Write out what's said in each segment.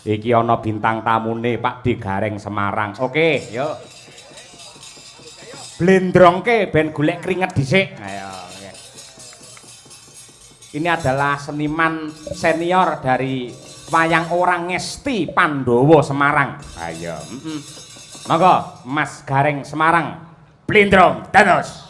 Iki ana bintang tamune Pak D Gareng Semarang. Oke, yuk. Blendrongke ben golek keringet dhisik. Ayo. Okay. Ini adalah seniman senior dari wayang orang Ngesti Pandowo Semarang. Ayo. Monggo Mas Gareng Semarang. Blendrong dados.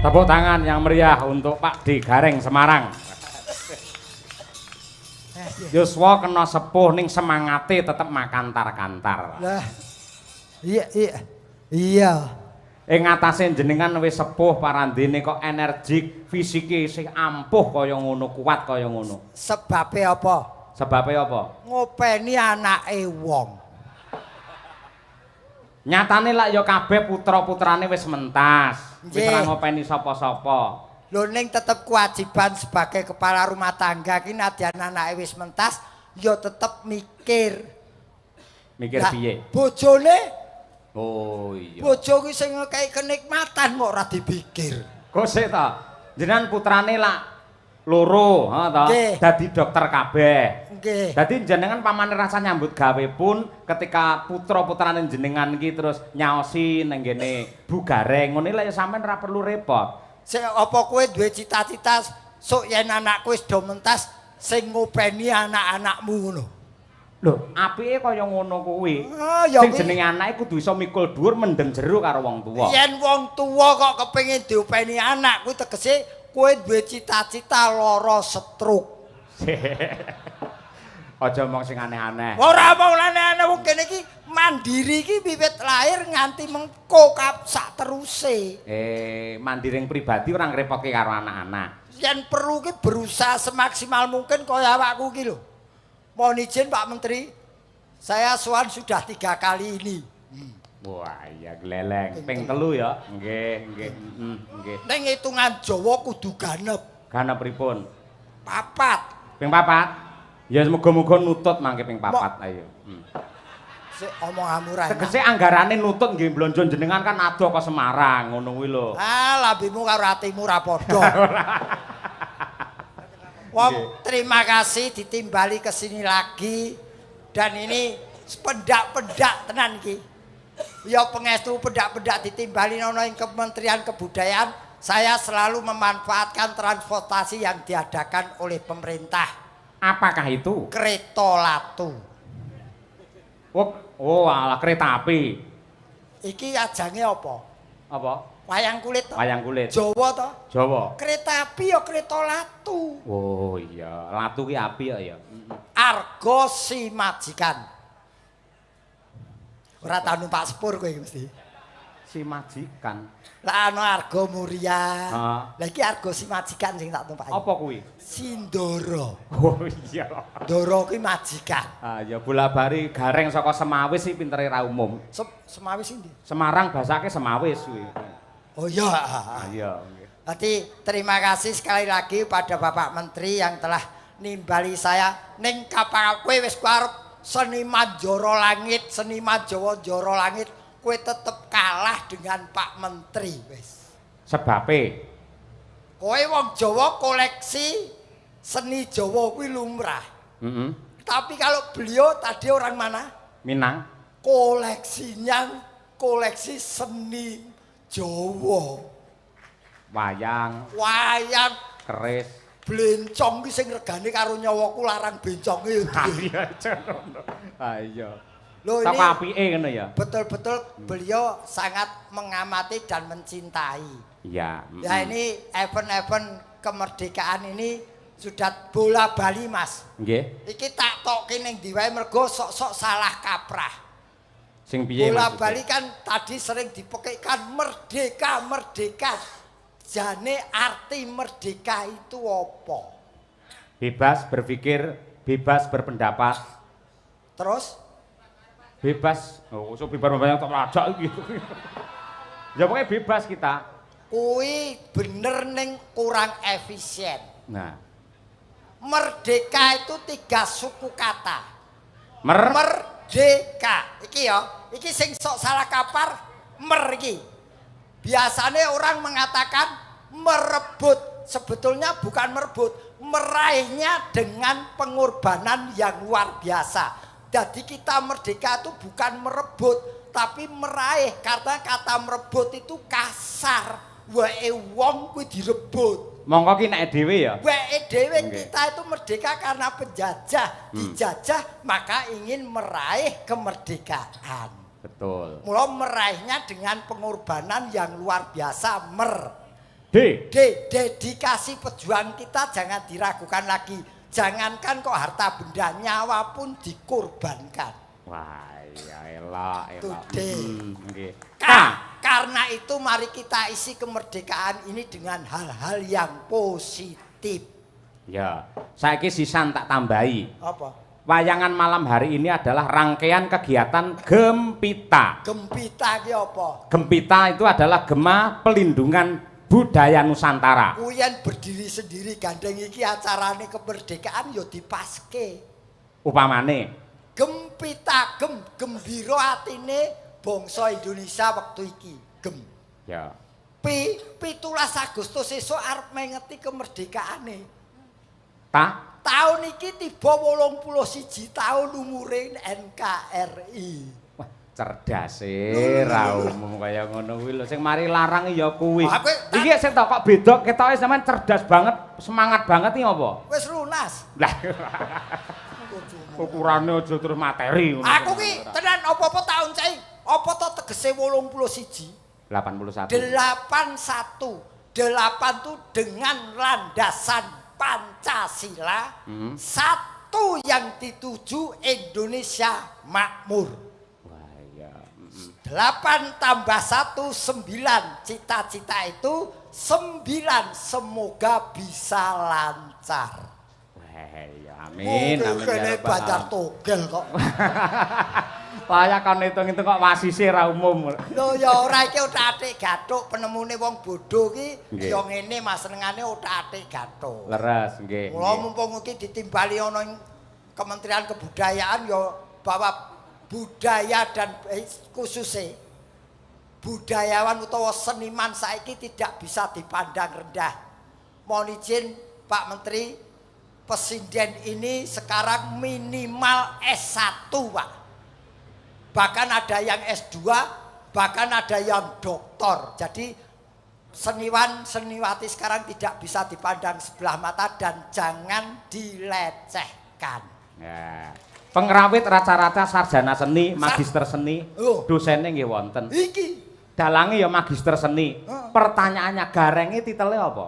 Tepuk tangan yang meriah untuk Pak D Gareng Semarang. Yuswa kena sepuh ning semangate tetep makantar-kantar. Lah. Iya. Ing atase jenengan wis sepuh parandene kok energik, fisike sing ampuh kaya ngono, kuat kaya ngono. Sebabe apa? Sebabe apa? Ngopeni anake wong. Nyatane lak ya kabeh putra-putrane wis mentas. Wis ora ngopeni sapa-sapa. Lho ning tetep kewajiban sebagai kepala rumah tangga ki nadyan anake wis mentas ya tetep mikir. Mikir piye? Bojone? Oh iya. Bojo ki sing ngekeki kenikmatan kok ora dipikir. Kok sik ta? Jenengan putrane lak loro, ha ta? Dadi dokter kabeh. Nggih. Dadi jenengan pamane rasa nyambut gawe pun ketika putra-putrane jenengan iki terus nyaosi nang ngene Bu Gareng ngene lha ya sampean ora perlu repot. Sing apa kowe duwe cita-cita sok yen anakku wis do mentas sing ngopeni anak-anakmu ngono. Lho, apike kaya ngono kuwi. Ya Sing jenenge anake kudu iso mikul dhuwur mendem jero karo wong tuwa. Yen wong tuwa kok kepengin diopeni anak kuwi tegese kowe duwe cita-cita lara stroke. Aja omong sing aneh-aneh. Ora omong aneh-aneh wong kene iki mandiri iki wiwit lahir nganti mengko sak teruse. Mandiring pribadi ora ngrepotke karo anak-anak. Yen perlu ki berusaha semaksimal mungkin kaya awakku ki lho. Mohon izin Pak Menteri, saya sowan sudah 3 kali ini. Wah, iya gleleng. Ping 3 ya. Nggih. Ning hitungan Jawa kudu ganep. Ganep pripun? 4. Ping 4. Ya muga-muga nutut mangke ping 4 ayo. Sik omong amuran. Tegese anggarane nutut nggih blonjo jenengan kan adoh ke Semarang ngono kuwi lho. Lambemu karo atimu ra padha. Wong terima kasih ditimbali ke sini lagi dan ini pendak-pendak tenan iki. Ya pengestu pendak-pendak ditimbali ana ing Kementerian Kebudayaan, saya selalu memanfaatkan transportasi yang diadakan oleh pemerintah. Apakah itu? Kereta Latu. Oh, ala kereta api. Iki ajange apa? Apa? Wayang kulit to? Wayang kulit. Jawa to? Jawa. Kereta api ya kereta Latu. Oh iya, Latu ki api ya. Argo si majikan. Ora tau numpak sepur kowe mesti. Si majikan. Lah ana Argo Muria. Heeh. Lah iki Argo si majikan sing tak tumpaki. Apa kuwi? Sindoro. Oh iya. Ndoro kuwi majikan. Ya bola-bali gareng saka Semawis sih pintere ra umum. Semawis ndi? Semarang basake Semawis kuwi. Oh iya. Iya, nggih. Nanti terima kasih sekali lagi pada Bapak Menteri yang telah nimbali saya ning kapal kowe wis arep seniman Joro Langit, seniman Jawa Joro Langit, kowe tetep kalah dengan Pak Menteri wis. Sebabe Kowe wong Jawa koleksi seni Jawa kuwi lumrah. Tapi kalau beliau tadi orang mana? Minang. Koleksinya koleksi seni Jawa. Wayang, keris. Blencong ki sing regane karo nyawaku larang benconge. Iya, ngono. Iya. Loh ini Saka apike ngono ya. betul-betul beliau sangat mengamati dan mencintai. Iya. Ya ini event-event kemerdekaan ini sudah bola bali Mas. Nggih. Iki tak tokke ning ndi wae mergo sok-sok salah kaprah. Sing piye Bola maksudnya? bali kan tadi sering dipekaikan merdeka. Jane arti merdeka itu apa? Bebas berpikir, bebas berpendapat. Terus Bebas. Oh, so bebas banyak tak lajak gitu. Ya pokoknya bebas kita. kuwi bener ning kurang efisien. Nah, Merdeka itu 3 suku kata. mer Merdeka. Iki ya, iki sing sok salah kapar mer iki. Biasanya orang mengatakan merebut, sebetulnya bukan merebut, meraihnya dengan pengorbanan yang luar biasa. Jadi kita merdeka itu bukan merebut, tapi meraih, karena kata merebut itu kasar. Wae wong kuwi direbut. mongko ki nek dhewe ya. Wae dhewe kita itu merdeka karena penjajah, dijajah maka ingin meraih kemerdekaan. Betul. Mula meraihnya dengan pengorbanan yang luar biasa. Dedikasi pejuang kita jangan diragukan lagi. Jangankan kok harta benda, nyawa pun dikorbankan. Wah, ya elok. Nggih. Karena itu mari kita isi kemerdekaan ini dengan hal-hal yang positif. Ya, saiki sisan tak tambahi. Apa? Wayangan malam hari ini adalah rangkaian kegiatan Gempita. Gempita ki apa? Gempita itu adalah Gema Pelindungan Budaya Nusantara. Kuyen berdiri sendiri gandeng iki acarane kemerdekaan ya dipaske. Upamane Gempita gembira atine bangsa Indonesia waktu iki. ya. 17 Agustus esuk arep mengeti kemerdekaane. Tahun iki tiba 81 tahun umure NKRI. Wah, Cerdas ra umum kaya ngono kuwi lho sing mari larang ya kuwi. Aku Iki sing kok beda ketoke sampean cerdas banget, semangat banget iki apa? wis lunas. Lah. Ukurane aja terus materi ngono. Aku ki tenan apa-apa tak oncai. Apa to tegese 81? 81. 81. 8 tuh dengan landasan Pancasila. Satu yang dituju Indonesia makmur. 8 tambah 1 9 cita-cita itu 9 semoga bisa lancar. Wah ya amin amin kene badar togel kok. Layak kon hitung-hitung kok wasise ra umum. Lho ya ora iki otak-atik gathuk penemune wong bodho ki Nggih. ya ngene mas senengane otak-atik gathuk. Leres nggih. Mula mumpung iki ditimbali ana ing Kementerian Kebudayaan ya bahwa budaya dan khususnya budayawan utawa seniman saiki tidak bisa dipandang rendah. Mohon izin Pak Menteri, presiden ini sekarang minimal S1 Pak. Bahkan ada yang S2, bahkan ada yang doktor. Jadi seniwan seniwati sekarang tidak bisa dipandang sebelah mata dan jangan dilecehkan. Ya. Pengrawit rata-rata sarjana seni, magister seni, Oh. dosennya nggih wonten. Iki Dalange ya magister seni. Pertanyaannya garenge titelnya apa?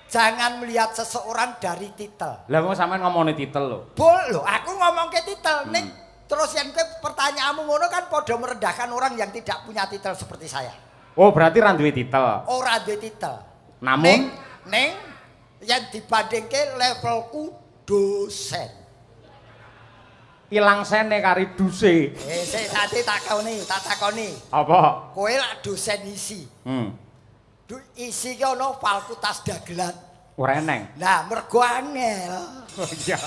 jangan melihat seseorang dari titel. Lah kok sampean ngomongin titel lho. Bol lho, aku ngomong ke titel. Ning terus yang ke pertanyaanmu ngono kan podo merendahkan orang yang tidak punya titel seperti saya. Oh, berarti ra duwe titel. Ora duwe titel. Namun Ning yang dibandingke levelku dosen. ilang sene kari duse. Sik tadi tak takoni. Apa? Kowe lak dosen isi. Isi ki ana fakultas dagelan. Ora eneng. Lah mergo angel. Oh iya.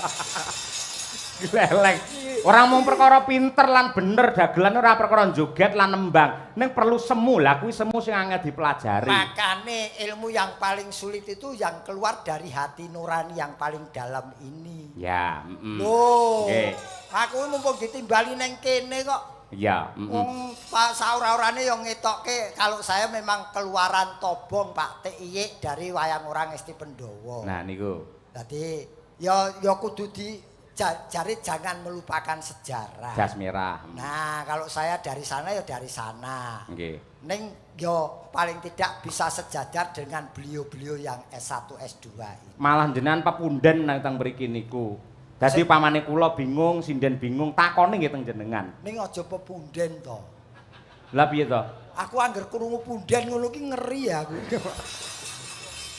Leleng. Ora mung perkara pinter lan bener dagelan ora perkara joget lan nembang. Ning perlu semu. Lah kuwi semu sing angel dipelajari. Makane ilmu yang paling sulit itu yang keluar dari hati nurani yang paling dalam ini. Ya, Loh. Nggih. Aku mumpung ditimbali neng kene kok. Iya, Wong Pak saura-urane yang ngetokke kalau saya memang keluaran Tobong Pak TIY dari wayang orang Esti Pendowo. Nah niku. Jadi ya kudu jari jangan melupakan sejarah. Jas merah. Nah, kalau saya dari sana ya dari sana. Nggih. Ning yo paling tidak bisa sejajar dengan beliau-beliau yang S1 S2 ini. Malah jenengan pepunden nang teng mriki niku. Dadi pamane kula bingung, sinden bingung, takone nggih teng jenengan. Ning aja pepunden to. Lah piye to? Aku angger krungu punden ngono ki ngeri aku.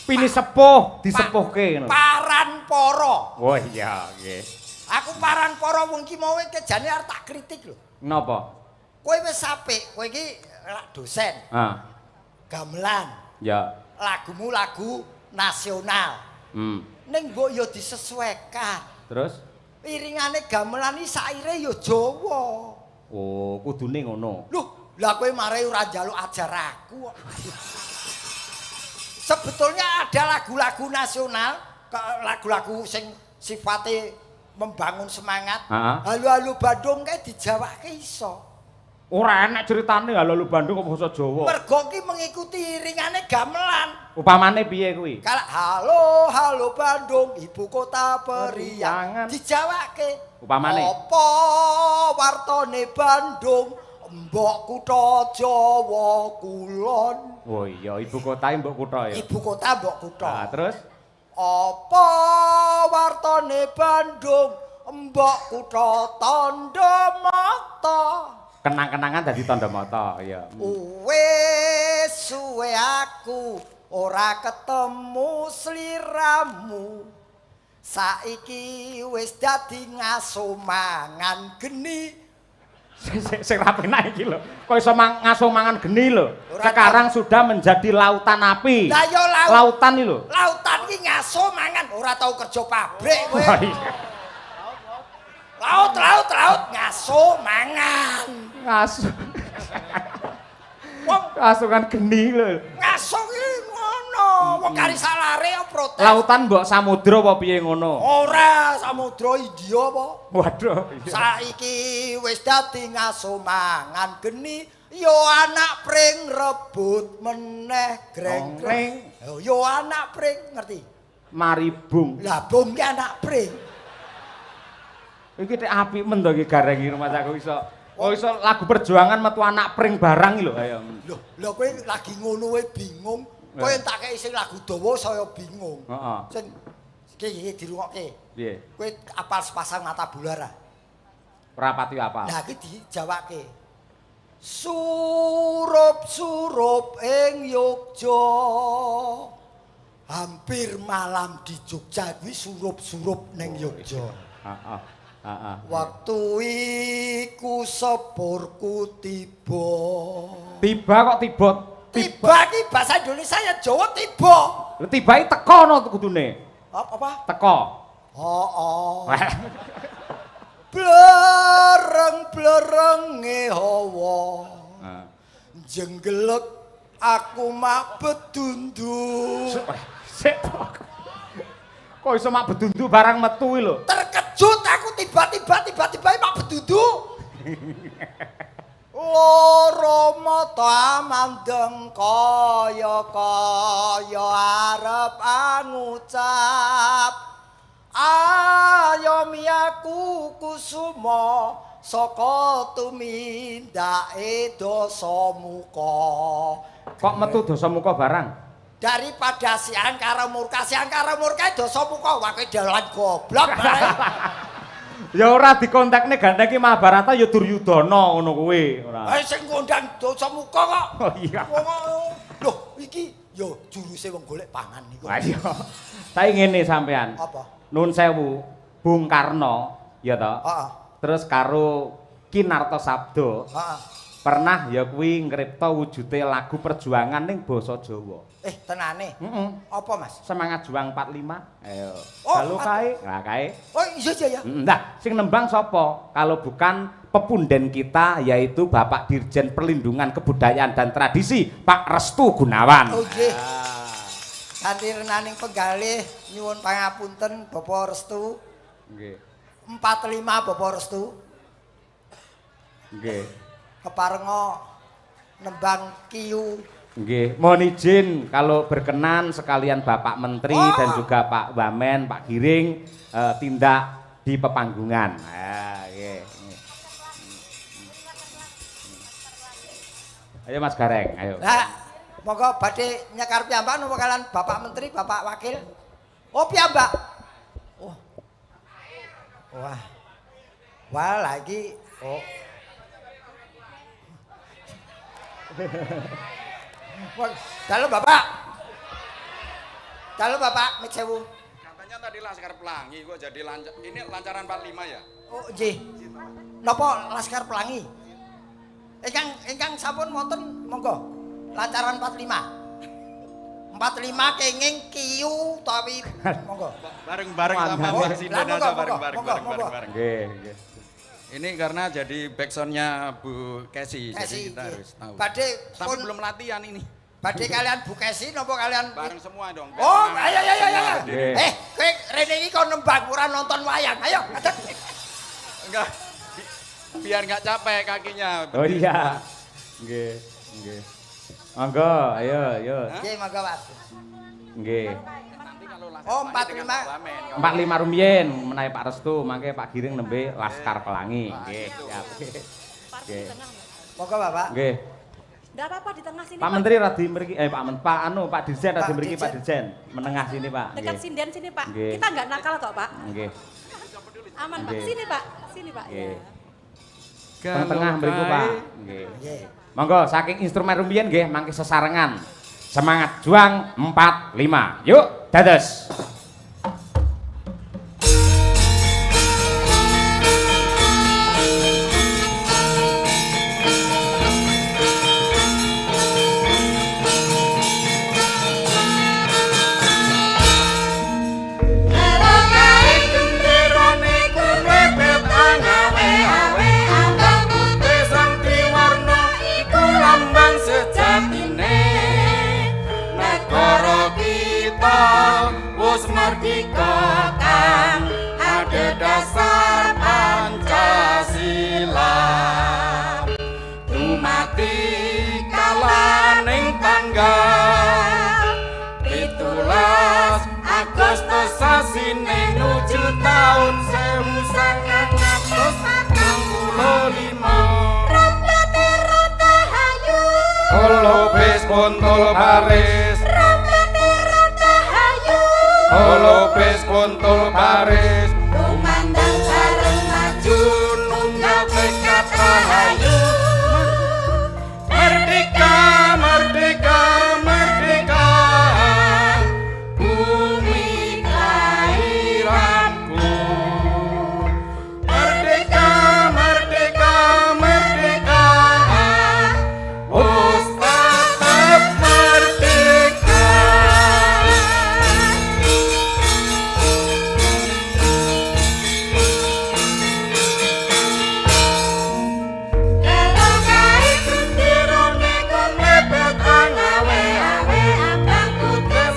Pini sepuh, disepuhke ngono. Paran poro. Oh iya, nggih. Aku paran poro wong ki mau kejane arep tak kritik lho. Napa? Kowe wis apik, kowe iki dosen. Gamelan. Ya. Lagumu lagu nasional. Ning mbok yo disesuaikan. Terus? Iringane gamelan iki saire yo Jawa. Oh, kudune ngono. Loh, lah kowe mare ora njaluk ajar aku kok. Sebetulnya ada lagu-lagu nasional, lagu-lagu sing sifatnya membangun semangat. Halo-halo Bandung kae dijawake iso. Ora enak ceritane halo Bandung kok basa Jawa. Mergo ki mengikuti iringane gamelan. Upamane piye kuwi? Kalau halo Bandung, ibu kota periangan. Dijawake. Upamane. Apa wartone Bandung? Mbok kutha Jawa kulon. Oh iya, ibu kotae mbok kutha ya. Ibu kota mbok kutha. Nah, terus apa wartane Bandung? Mbok kutha Tandamata. kenang-kenangan dadi tanda mata ya. Wes suwe aku ora ketemu sliramu. Saiki wis dadi ngaso mangan geni. Sing rapi naik iki lho. Kok iso ngaso mangan geni lho. Ora Sekarang sudah menjadi lautan api. Lah yo lautan iki lho. Lautan iki ngaso mangan ora tau kerja pabrik kowe. Oh, iya. Laut ngaso mangan. Ngaso. Wong Ngaso kan geni lho. ngaso ki ngono. Apa kari salare ya protes? Lautan mbok samudra apa piye ngono? Ora, samudra India apa? Waduh. Saiki wis dadi ngaso mangan geni yo anak pring rebut meneh greng-greng. Yo anak pring ngerti? Mari bung. Lah bung ki anak pring. Iki tek apik men to iki gareng iki rumah aku iso. Oh iso lagu perjuangan metu anak pring barang lho ayo. Lho kowe lagi ngono wae bingung. Kowe tak kei sing lagu dawa saya bingung. Heeh. Sing iki dirungokke. Piye? Kowe apal sepasang mata bular ah. Ora pati apa? Lah iki dijawake. Surup-surup ing Yogya. Hampir malam di Jogja kuwi surup-surup ning Yogya. Heeh. Heeh. Waktu iku sepurku tiba. Tiba kok tiba. Tiba ki bahasa Indonesia ya Jawa tiba. Lho tibai teko no kudune. Apa? Teko. Oh. Blereng-blerenge hawa. Jenggelek aku mak bedundu. Sik. Kok iso mak bedundu barang metu lho. Terkejut aku tiba-tiba mak bedundu. Loro mata mandeng kaya arep ngucap ayo miyaku kusuma saka tumindake dosa muka. Kok metu dosa muka barang? Daripada siang karo murka dosa muka wae dalan goblok bareng. Ya ora dikontakne gandeng iki Mahabharata ya Duryudana ngono kuwi ora. Sing ngundang dosa muka kok. Oh iya. Loh iki yo juruse wong golek pangan niku. Ayo. Saiki ngene sampean. Apa? Nun sewu, Bung Karno ya toh. Heeh. Terus karo Kinarto Sabdo. Heeh. Pernah ya kuwi ngripta wujude lagu perjuangan ning basa Jawa. Tenane. Apa Mas? Semangat Juang 45. Ayo. Oh, Lalu kae, lah kae. Oh iya ya. Nah, sing nembang sapa? Kalau bukan pepunden kita yaitu Bapak Dirjen Perlindungan Kebudayaan dan Tradisi Pak Restu Gunawan. Oh nggih. Kanthi renaning penggalih nyuwun pangapunten Bapak Restu. Nggih. 45 Bapak Restu. Nggih. Keparenga nembang kiyu. Nggih, mohon izin kalau berkenan sekalian Bapak Menteri dan juga Pak Wamen, Pak Giring tindak di pepanggungan. Nah, nggih. Ayo Mas Gareng, ayo. Lah, monggo badhe nyekar piyambak napa kalian Bapak Menteri, Bapak Wakil? Oh, piyambak. Oh. Wah. Wah, lagi Dalam Bapak. Mik sewu. Katanya tadi Laskar Pelangi kok jadi ini lancaran 45 ya? Oh, nggih. Napa Laskar Pelangi? Ingkang sampun wonten monggo. Lancaran 45. 45 kenging kiyu utawi monggo. Bareng-bareng sama Mas Indonesia bareng-bareng. Nggih. Ini karena jadi backsoundnya Bu Kesi, jadi kita harus tahu. Tapi belum latihan ini. Badhe kalian Bu Kesi napa kalian Bareng semua dong. Oh, ayo. Nggih. Kowe rene iki kon nembang ora nonton wayang. Ayo. Enggak. Biar enggak capek kakinya. Oh iya. Nggih. Monggo, ayo. Nggih, monggo Mas. Nggih. Nanti kalau Oh, 45. 45 rumiyin menawi Pak Restu, mangke Pak Giring nembe Laskar Pelangi. Nggih, siap. Nggih. Monggo Bapak. Nggih. Enggak apa-apa di tengah sini. Pak Menteri radi mriki Pak Dirjen radi mriki Pak Dirjen. Menengah sini, Pak. Dekat sinden sini, Pak. Nggih. Kita enggak nakal kok, Pak. Nggih. Aman, Pak. Nggih. Sini, Pak. Sini, Pak. Nggih. Ya. Tengah mriku, Pak. Nggih. Nggih. Monggo saking instrumen rumiyin nggih mangke sesarengan. Semangat Juang 45. Yuk, dados. Sejatine negara iki kita wis merdeka kang ada dasar Pancasila dumati kalaning tanggal 17 Agustus sasine nuju taun 1945 Rombate rata hayu Holo bis kontol baris Rombate rata hayu Holo bis kontol baris Kumandang bareng maju nunggal tekad rahayu Merdeka, merdeka, merdeka Bumi kelahiranku Merdeka, merdeka, merdeka Us tetap merdeka Kalau kait sendirone kon mepet angawe-awe abang putih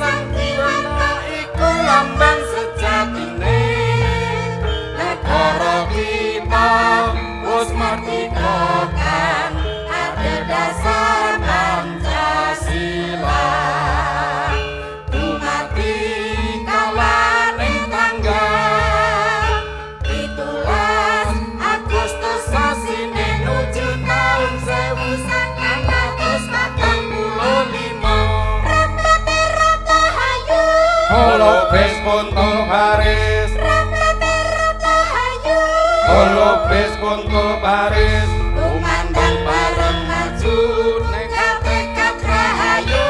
Warna iku lambang sejatine negara kita wis merdeka kan ada dasar Pancasila dumati kalaning tanggal 17 Agustus sasine nuju taun 1945 Rombate rata hayu Holo bis kontol baris Rombate rata hayu Holo bis kontol baris Kumandang bareng maju Nekat tekad rahayu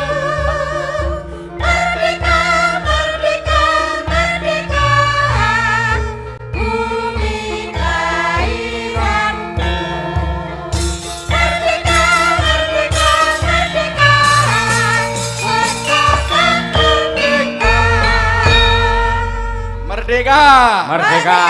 Merdeka, merdeka, merdeka Bumi kelahiranku Merdeka, merdeka, merdeka Merdeka Merdeka.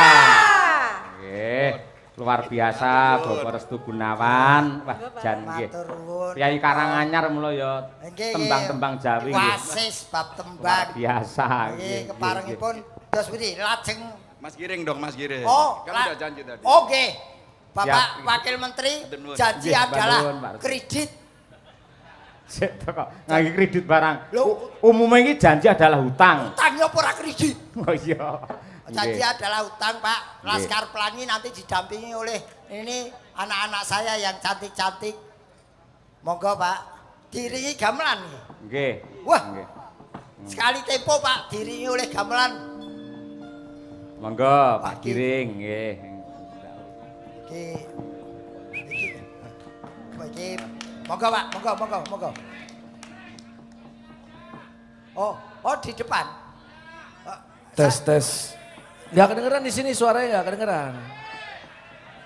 Nggih, luar biasa Bapak Restu Gunawan. Wah, jan nggih. Matur nuwun. Kyai Karanganyar mulo ya Nggih, tembang-tembang Jawi nggih. Wasis bab Luar tembang. biasa. Nggih, keparengipun dos pundi lajeng Mas Giring dong Mas Giring Oh, Kan udah janji tadi Oke. Bapak Siap. Wakil Menteri Matur nuwun. janji Nggih, adalah Mbak Nuwun, Pak. kredit. Sik to kok ngangge kredit barang. Lho. Umumnya ini janji adalah hutang. Utangnya apa ora kredit? Oh iya. Janji Nggih. adalah utang, Pak. Laskar Pelangi nanti didampingi oleh ini anak-anak saya yang cantik-cantik. Monggo, Pak. Diringi gamelan nggih. Nggih. Wah. Nggih. Sekali tempo, Pak, diringi oleh gamelan. Monggo Pak Pak Giring nggih. Iki iki monggo, Pak. Monggo. Oh, di depan. Tes. Nggak kedengeran di sini suaranya nggak kedengeran.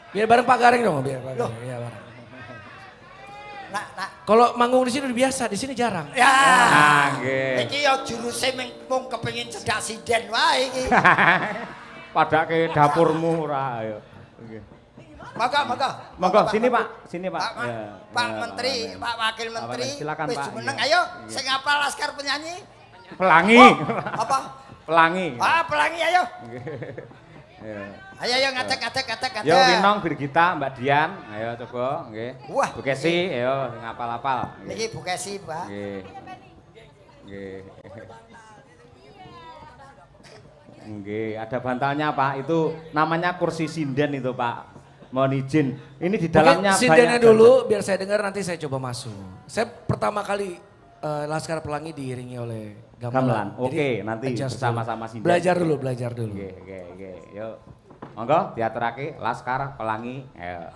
Biar bareng Pak Garing dong, biar Pak Garing. Iya, bareng. Nak. Kalau manggung di sini udah biasa, di sini jarang. Ya. Ah, nggih. Iki ya juruse mung kepengin cedak sinden wae iki. Padake dapurmu ora ayo. Nggih. Monggo sini Pak, sini Pak. Ya, Pak ya, Menteri, Pak. Pak Wakil Menteri. Silakan, wis Pak. jumeneng, Iya. ayo Iya. sing apal laskar penyanyi. Pelangi. Apa? Pelangi. Pelangi ayo. Ya. Ayo ngadeg. Yo Winong Birgita, Mbak Dian, ayo coba nggih. Wah, Bu Kesi, ayo sing apal-apal. Niki Bu Kesi, Pak. Nggih. Nggih. Nggih, ada bantalnya Pak. Itu namanya kursi sinden itu Pak. Mohon izin. Ini di dalamnya Mungkin sindennya banyak dulu, biar saya dengar nanti saya coba masuk. Saya pertama kali Laskar Pelangi diiringi oleh gamelan. Gamelan. Oke, nanti adjust bersama-sama dulu. sinden. Belajar dulu. Nggih. Yuk. Monggo diaturake Laskar Pelangi. Ayo.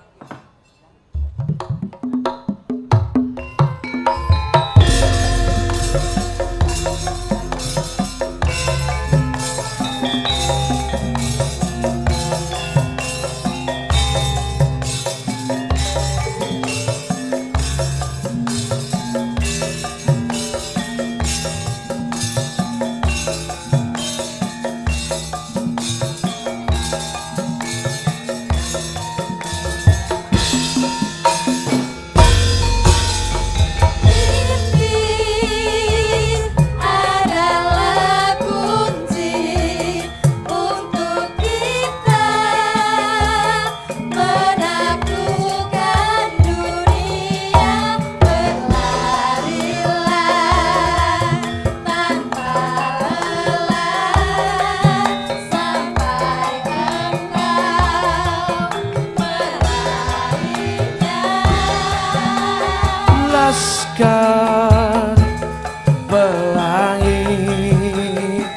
langit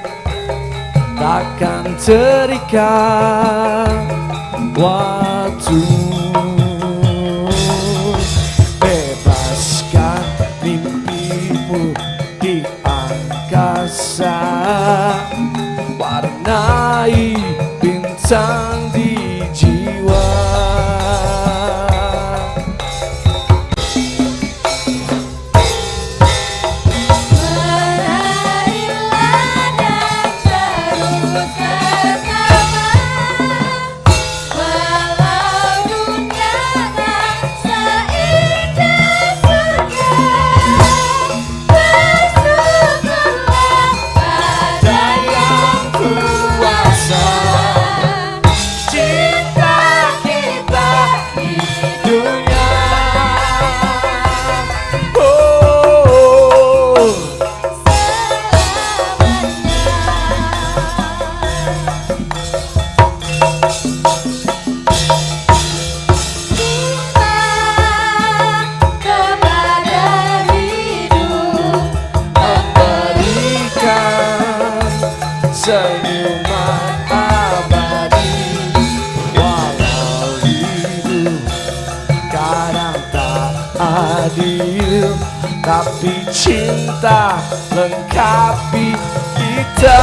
takkan terikat waktu. Bebaskan mimpimu di angkasa, warnai bintang di jiwa. Senyuman abadi, walau hidup kadang tak adil, tapi cinta lengkapi kita.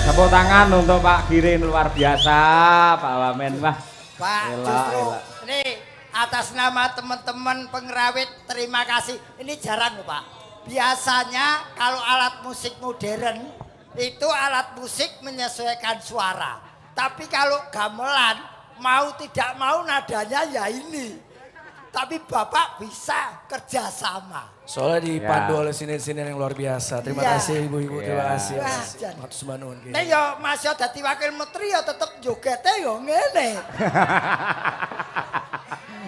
Tepuk tangan untuk Pak Giring, luar biasa Pak Wamen. Wah, Pak, elak, justru elak. ini atas nama teman-teman pengrawit terima kasih. Ini jarang loh Pak. Biasanya kalau alat musik modern itu alat musik menyesuaikan suara. Tapi kalau gamelan mau tidak mau nadanya ya ini. Tapi Bapak bisa kerjasama. Soalnya dipandu Ya. oleh sinin-sinin yang luar biasa. Terima Iya. kasih ibu-ibu, terima Ya. kasih. Wah, Jan. Matur sembah nuwun. Nek yo Mas yo dadi wakil menteri yo tetep jogete yo ngene.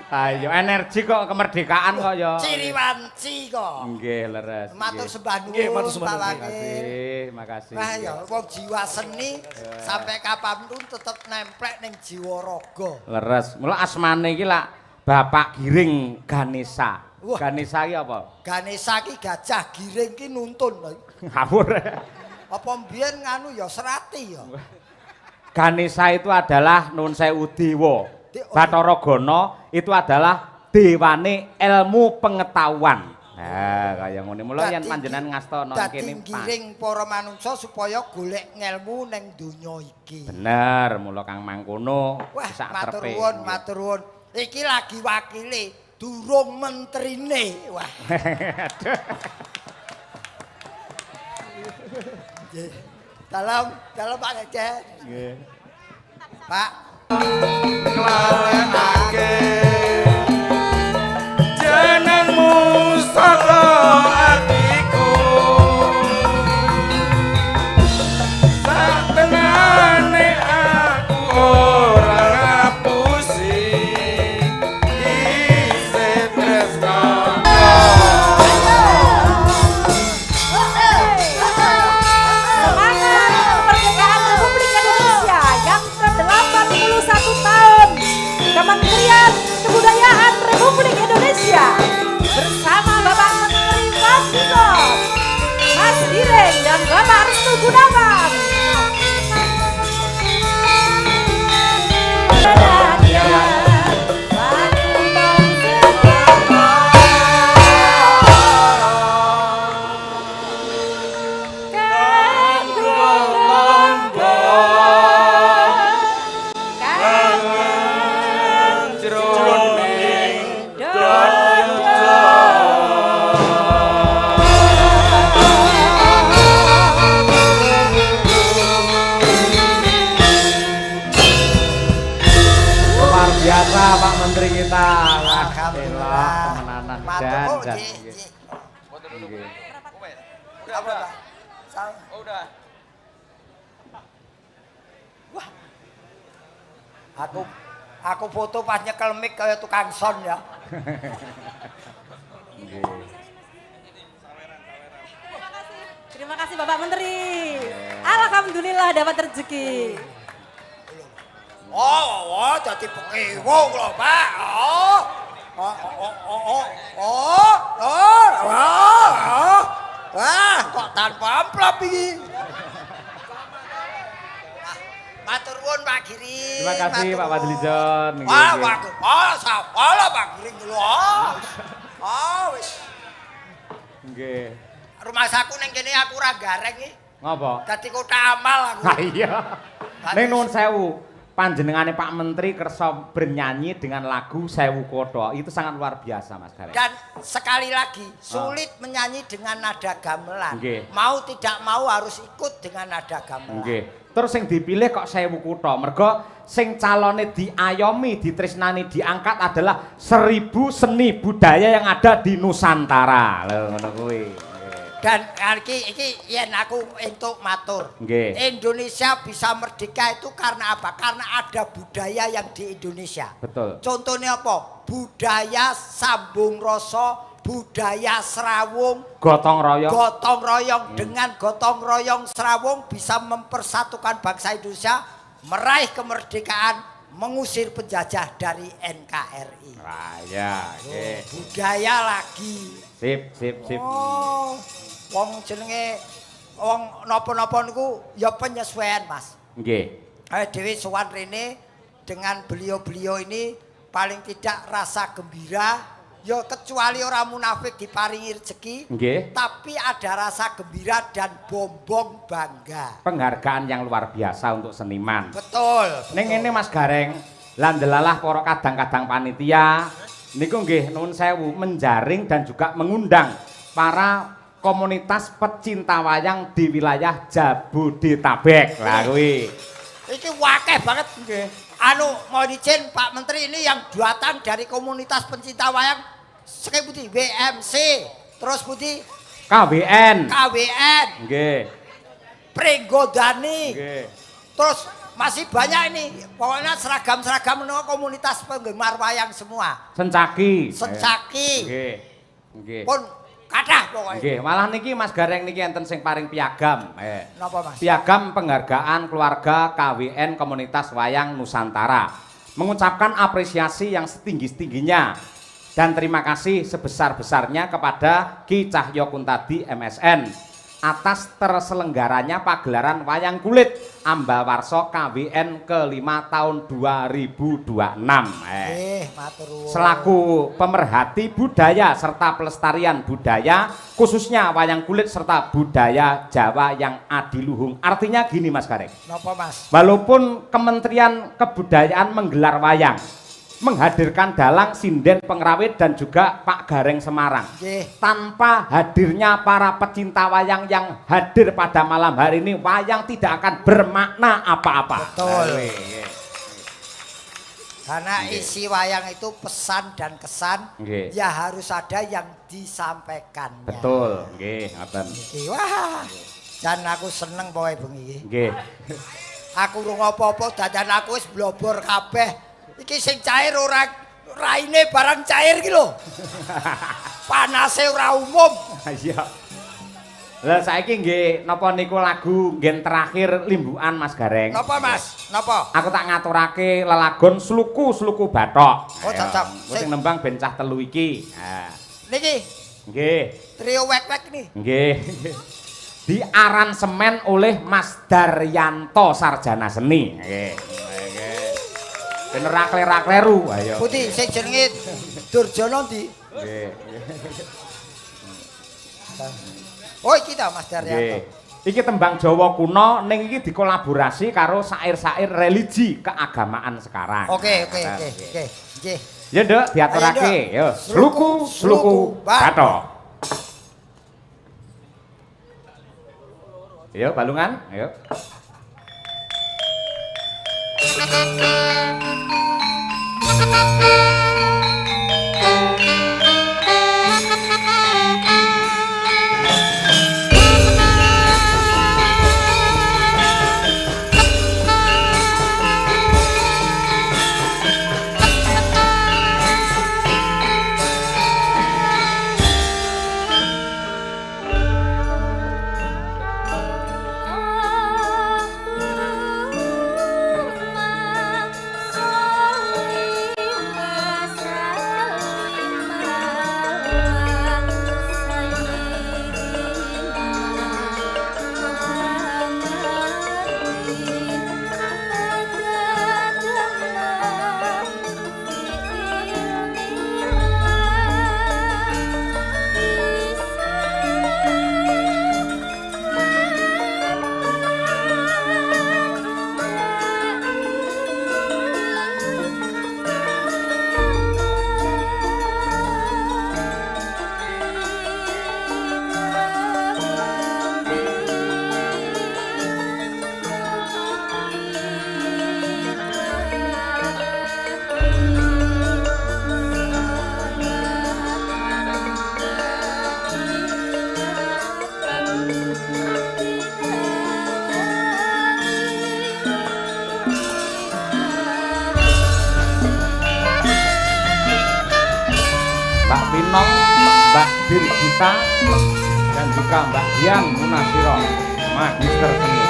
Ayo energi kok kemerdekaan kok ya. Ciri wanci kok. Nggih, leres. Matur nggih. sembah Nggih, matur nuwun sembah Pak nuwun. Wakil. Makasih. Wah ya wong jiwa seni sampai kapanpun tetep nemplek ning jiwa raga. Leres. Mula asmane iki lak Bapak Giring Ganesha. Wah. Ganesha iki apa? Ganesha ki gajah giring ki nuntun lho. Ngawur. Apa mbiyen nganu ya serati ya. Ganesha itu adalah Nun Sewu Dewa. De- Bathara Gana itu adalah dewane ilmu pengetahuan. Nah, kaya ngene mula yen Dadi panjenengan ngasta nang dadi kene pas. giring para manungsa supaya golek ngelmu ning donya iki. Bener, mula Kang mangkono Wah, sak matur trepe. nuwun, matur nuwun. Iki lagi wakile, durung menterine. Wah. Nggih. Dalam Pak Gajah. Nggih. Pak, Nglawenake jenengmu saka atiku, satenane aku ora ngapusi isih tresno. Semangat kemerdekaan Republik Indonesia yang ke-81 tahun. Nggih. Foto dulu. Nggih. Udah, Apa, udah. Pak? Oh, udah. Aku foto pas nyekel mic kaya tukang son ya. Nggih. Terima kasih Bapak Menteri. Alhamdulillah dapat rezeki. Oh, dadi pekiwung lho, Pak. Wah, kok tanpa amplop iki. Matur nuwun Pak Giri. Terima kasih Pak Fadlizon. Wah, waduh. Sapa lah Pak Giri lho. Wis. Nggih. Rumah saku ning kene aku ora gareng iki. Ngopo? Dadi kota amal aku. Ha iya. Ning nuwun sewu. Panjenengane Pak Menteri kersa bernyanyi dengan lagu Sewu Kodho. Itu sangat luar biasa Mas Gareng. Dan sekali lagi sulit menyanyi dengan nada gamelan. Nggih. Mau tidak mau harus ikut dengan nada gamelan. Nggih. Terus sing dipilih kok Sewu Kutha. Mergo sing calone diayomi, ditresnani, diangkat adalah 1000 seni budaya yang ada di Nusantara. Lho ngono kuwi. Dan iki yen aku entuk matur. Nggih. Indonesia bisa merdeka itu karena apa? Karena ada budaya yang di Indonesia. Betul. Contohnya apa? Budaya sambung rasa, budaya serawung, Gotong royong. gotong royong. Dengan gotong royong serawung bisa mempersatukan bangsa Indonesia, meraih kemerdekaan, mengusir penjajah dari NKRI. Raya, nggih. Budaya lagi. Sip. Oh, wong jenenge wong napa-napa niku ya penyesuaian, Mas. Nggih. Dewi sowan rene dengan beliau-beliau ini paling tidak rasa gembira, ya kecuali orang munafik diparingi rezeki, Nggih. tapi ada rasa gembira dan bombong bangga. Penghargaan yang luar biasa untuk seniman. Betul. Ning ngene Mas Gareng, lan delalah para kadang-kadang panitia niku nggih nuwun sewu menjaring dan juga mengundang para komunitas pecinta wayang di wilayah Jabodetabek. Lah kuwi. Iki wakeh banget. Nggih. Anu mau izin Pak Menteri ini yang buatan dari komunitas pencinta wayang sekali putih BMC, terus putih KWN. KWN, Nggih. Pringgodani, Nggih. terus masih banyak ini. Pokoknya seragam-seragam komunitas penggemar wayang semua. Sencaki. Sencaki, Nggih. Nggih. pun kathah pokoknya. Nggih, malah niki Mas Gareng niki enten sing paring piagam. Napa Mas? Piagam penghargaan keluarga KWN Komunitas Wayang Nusantara. Mengucapkan apresiasi yang setinggi-tingginya dan terima kasih sebesar-besarnya kepada Ki Cahyo Kuntadi MSN atas terselenggaranya pagelaran wayang kulit Ambawarsa KWN ke-5 tahun 2026. Matur nuwun. Selaku pemerhati budaya serta pelestarian budaya khususnya wayang kulit serta budaya Jawa yang adiluhung. Artinya gini Mas Gareng. Napa Mas? Walaupun Kementerian Kebudayaan menggelar wayang, menghadirkan dalang, sinden, pengrawit dan juga Pak Gareng Semarang. Nggih. Tanpa hadirnya para pecinta wayang yang hadir pada malam hari ini, wayang tidak akan bermakna apa-apa. Betul. Karena isi wayang itu pesan dan kesan, Nggih. ya harus ada yang disampaikannya. Betul, nggih, ngoten. Iki, wah, jan aku seneng pokoke bengi iki. Nggih. Aku urung apa-apa dadan aku wis blobor kabeh. Iki sing cair ora raine barang cair iki lho. Panase ora umum. Iya. Lah saiki nggih napa niku lagu ngen terakhir limbukan Mas Gareng. Napa Mas? Napa? Aku tak ngaturake lelagon sluku Bathok. Oh, cocok. Sing nembang ben cah telu iki. Nah. Niki Nggih. trio wek-wek nih. Nggih. Di aransemen oleh Mas Daryanto Sarjana Seni. Nggih. Nggih. Ben ora kleru. Ayo. Putih sing jenenge Durjono ndi? Nggih. Oh iki ta Mas Daryanto. Nggih. Iki tembang Jawa kuno ning iki dikolaborasi karo syair-syair religi keagamaan sekarang. Oke. Nah, Nggih. Ya Nduk, diaturake. Yo, sluku Bathok. Yo, balungan, ayo. Mbak Birgita dan juga Mbak Dian Munasiro, Magister Seni.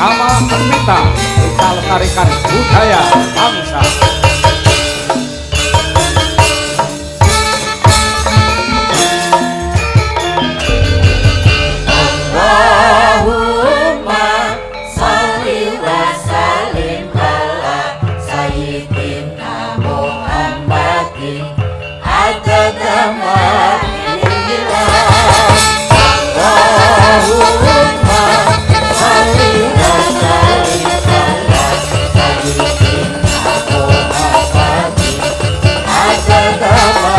Amal kita lestarikan budaya bangsa. Allahumma sholli wa sallim ala sayyidina Muhammadin adada ma Allahumma sholli wa sallim ala sayyidina Muhammadin adada ma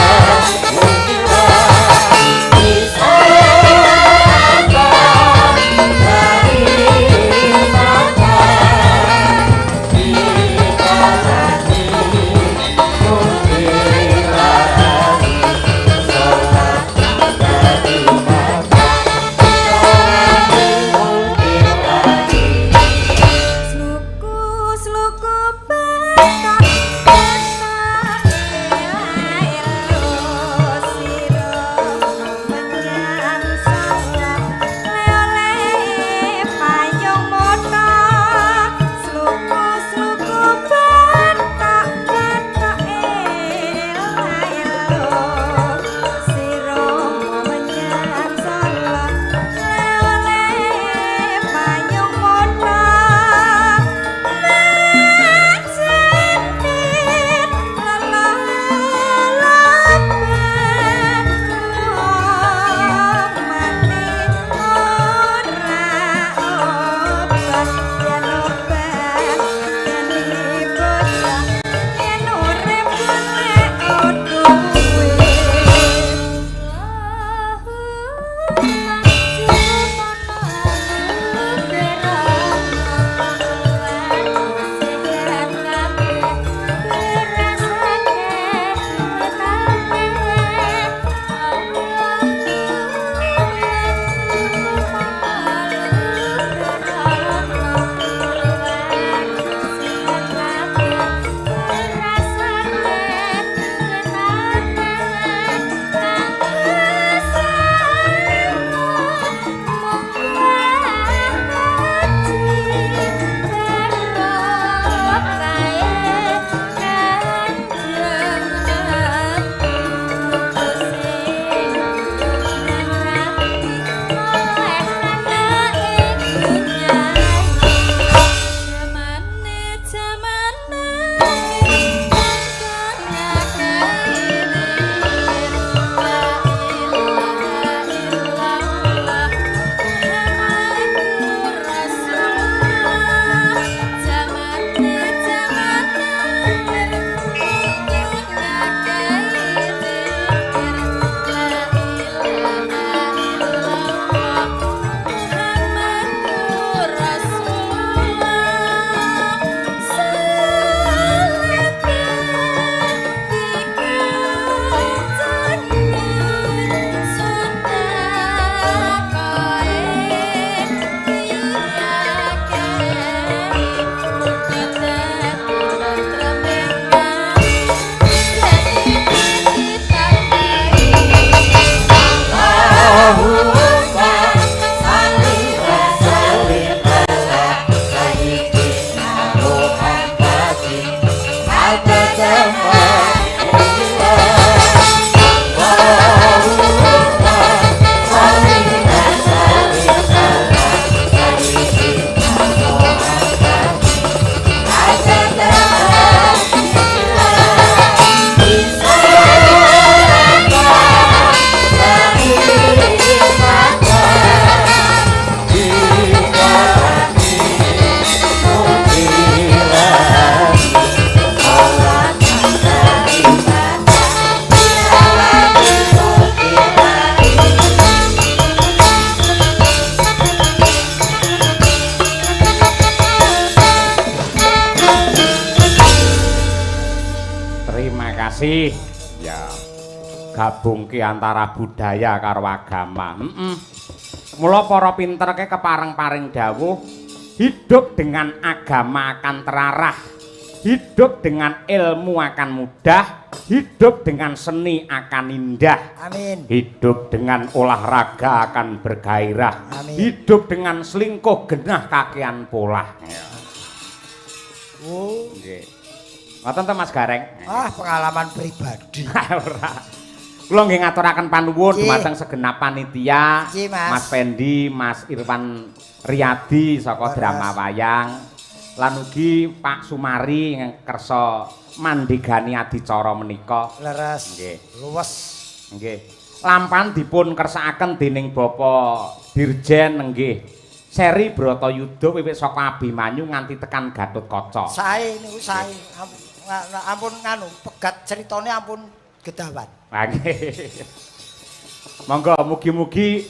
Nggih. Ya. Gabungke antara budaya karo agama. Mula para pinterke kepareng-paring dawuh, hidup dengan agama akan terarah, hidup dengan ilmu akan mudah, hidup dengan seni akan indah. Amin. Hidup dengan olahraga akan bergairah. Amin. Hidup dengan selingkuh genah kakean polah. Oh. Nggih. Ngoten to Mas Gareng? Ah, pengalaman pribadi. Ora. Kula nggih ngaturaken panuwun Nggih. dumateng segenap panitia, Nggih, Mas. Mas Pendi, Mas Irwan Riyadi saka Leres. drama wayang, lan ugi Pak Sumari yang kersa mandhegani adicara menika. Leres. Nggih. Luwes. Nggih. Lampan dipun kersakaken dening Bapak Dirjen nggih. Seri Bratayuda wiwit saka Abimanyu nganti tekan Gatotkaca. Sae niku sae. Ampun nganu, pegat ceritane ampun gedawan. Nggih. Monggo mugi-mugi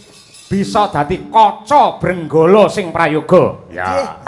bisa dadi kaca Brenggala sing prayoga. Ya.